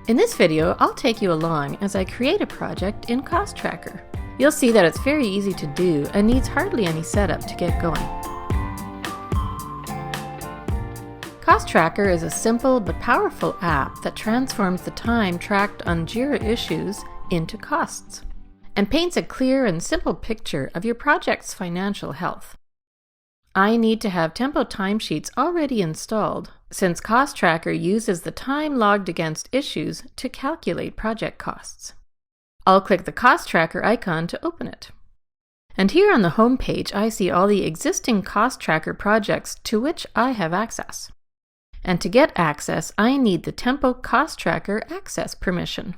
In this video, I'll take you along as I create a project in Cost Tracker. You'll see that it's very easy to do and needs hardly any setup to get going. Cost Tracker is a simple but powerful app that transforms the time tracked on Jira issues into costs and paints a clear and simple picture of your project's financial health. I need to have Tempo timesheets already installed, since Cost Tracker uses the time logged against issues to calculate project costs. I'll click the Cost Tracker icon to open it. And here on the home page, I see all the existing Cost Tracker projects to which I have access. And to get access, I need the Tempo Cost Tracker access permission.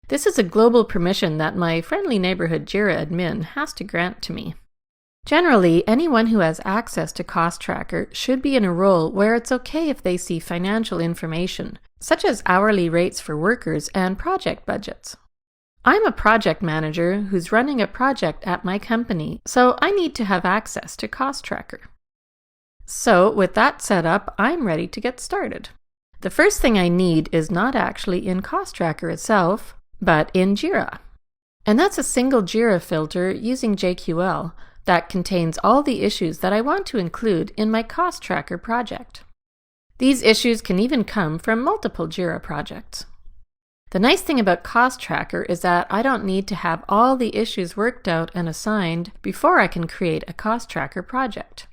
This is a global permission that my friendly neighborhood Jira admin has to grant to me. Generally, anyone who has access to Cost Tracker should be in a role where it's okay if they see financial information, such as hourly rates for workers and project budgets. I'm a project manager who's running a project at my company, so I need to have access to Cost Tracker. So, with that set up, I'm ready to get started. The first thing I need is not actually in Cost Tracker itself, but in Jira. And that's a single Jira filter using JQL that contains all the issues that I want to include in my Cost Tracker project. These issues can even come from multiple Jira projects. The nice thing about Cost Tracker is that I don't need to have all the issues worked out and assigned before I can create a Cost Tracker project.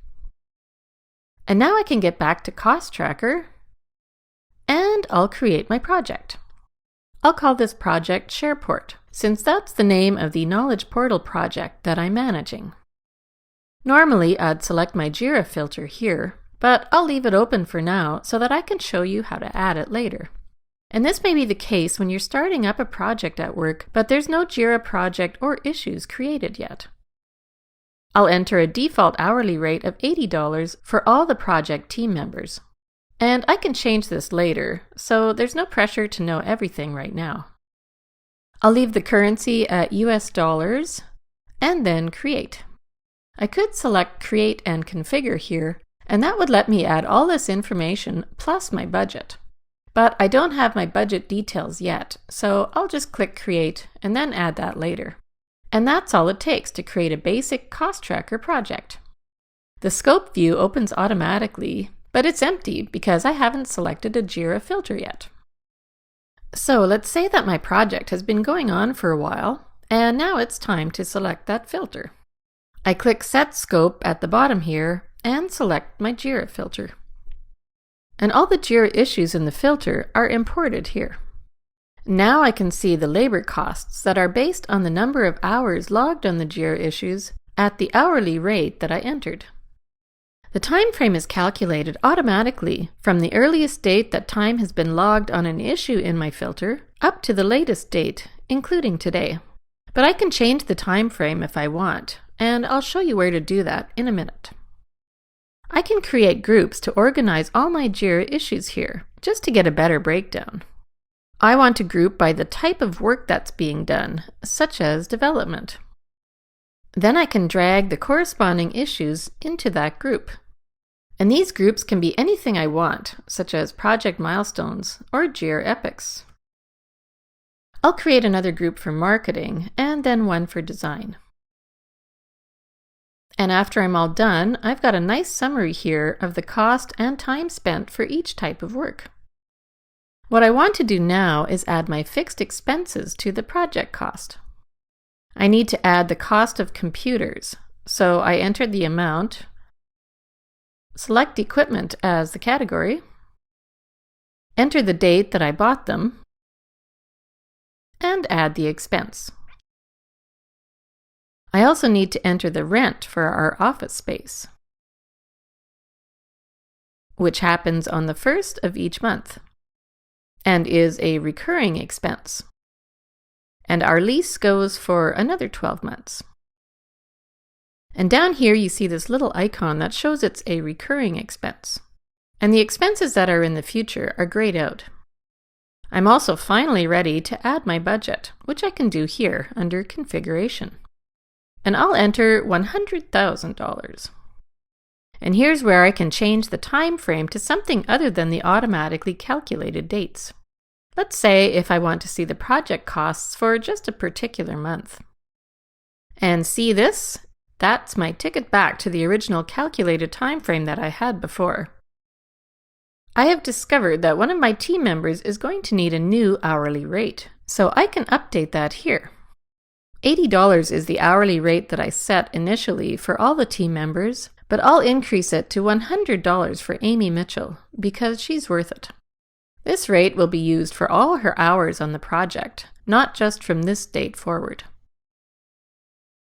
And now I can get back to Cost Tracker, and I'll create my project. I'll call this project SharePort, since that's the name of the Knowledge Portal project that I'm managing. Normally, I'd select my Jira filter here, but I'll leave it open for now so that I can show you how to add it later. And this may be the case when you're starting up a project at work, but there's no Jira project or issues created yet. I'll enter a default hourly rate of $80 for all the project team members. And I can change this later, so there's no pressure to know everything right now. I'll leave the currency at US dollars, and then Create. I could select Create and Configure here, and that would let me add all this information plus my budget. But I don't have my budget details yet, so I'll just click Create and then add that later. And that's all it takes to create a basic Cost Tracker project. The scope view opens automatically, but it's empty because I haven't selected a Jira filter yet. So let's say that my project has been going on for a while, and now it's time to select that filter. I click Set Scope at the bottom here and select my Jira filter. And all the Jira issues in the filter are imported here. Now I can see the labor costs that are based on the number of hours logged on the Jira issues at the hourly rate that I entered. The time frame is calculated automatically from the earliest date that time has been logged on an issue in my filter up to the latest date, including today. But I can change the time frame if I want, and I'll show you where to do that in a minute. I can create groups to organize all my Jira issues here, just to get a better breakdown. I want to group by the type of work that's being done, such as development. Then I can drag the corresponding issues into that group. And these groups can be anything I want, such as project milestones or Jira epics. I'll create another group for marketing and then one for design. And after I'm all done, I've got a nice summary here of the cost and time spent for each type of work. What I want to do now is add my fixed expenses to the project cost. I need to add the cost of computers, so I enter the amount, select equipment as the category, enter the date that I bought them, and add the expense. I also need to enter the rent for our office space, which happens on the first of each month and is a recurring expense. And our lease goes for another 12 months. And down here you see this little icon that shows it's a recurring expense. And the expenses that are in the future are grayed out. I'm also finally ready to add my budget, which I can do here under Configuration. And I'll enter $100,000. And here's where I can change the time frame to something other than the automatically calculated dates. Let's say if I want to see the project costs for just a particular month. And see this? That's my ticket back to the original calculated time frame that I had before. I have discovered that one of my team members is going to need a new hourly rate, so I can update that here. $80 is the hourly rate that I set initially for all the team members, but I'll increase it to $100 for Amy Mitchell because she's worth it. This rate will be used for all her hours on the project, not just from this date forward.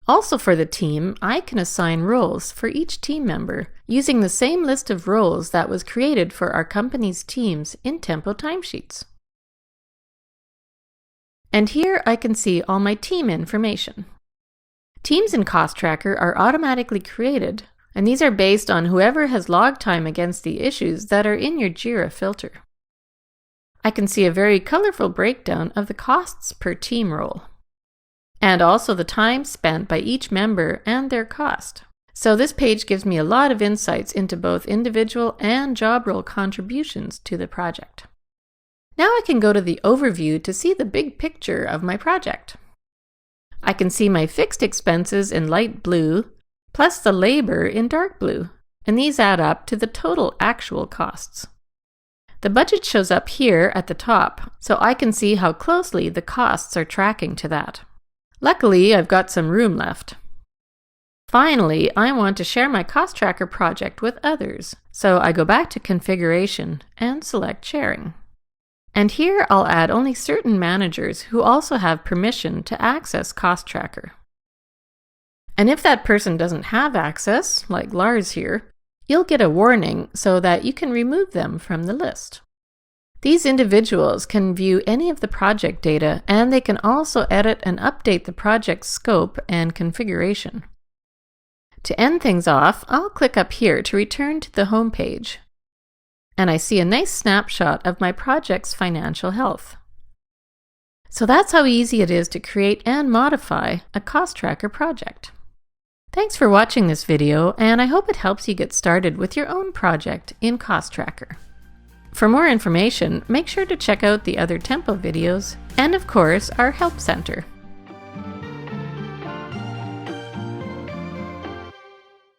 Also for the team, I can assign roles for each team member using the same list of roles that was created for our company's teams in Tempo timesheets. And here I can see all my team information. Teams in Cost Tracker are automatically created, and these are based on whoever has log time against the issues that are in your Jira filter. I can see a very colorful breakdown of the costs per team role, and also the time spent by each member and their cost. So this page gives me a lot of insights into both individual and job role contributions to the project. Now I can go to the overview to see the big picture of my project. I can see my fixed expenses in light blue, plus the labor in dark blue, and these add up to the total actual costs. The budget shows up here at the top, so I can see how closely the costs are tracking to that. Luckily, I've got some room left. Finally, I want to share my Cost Tracker project with others, so I go back to Configuration and select Sharing. And here I'll add only certain managers who also have permission to access Cost Tracker. And if that person doesn't have access, like Lars here, you'll get a warning so that you can remove them from the list. These individuals can view any of the project data, and they can also edit and update the project scope and configuration. To end things off, I'll click up here to return to the home page, and I see a nice snapshot of my project's financial health. So that's how easy it is to create and modify a Cost Tracker project. Thanks for watching this video, and I hope it helps you get started with your own project in Cost Tracker. For more information, make sure to check out the other Tempo videos and, of course, our Help Center.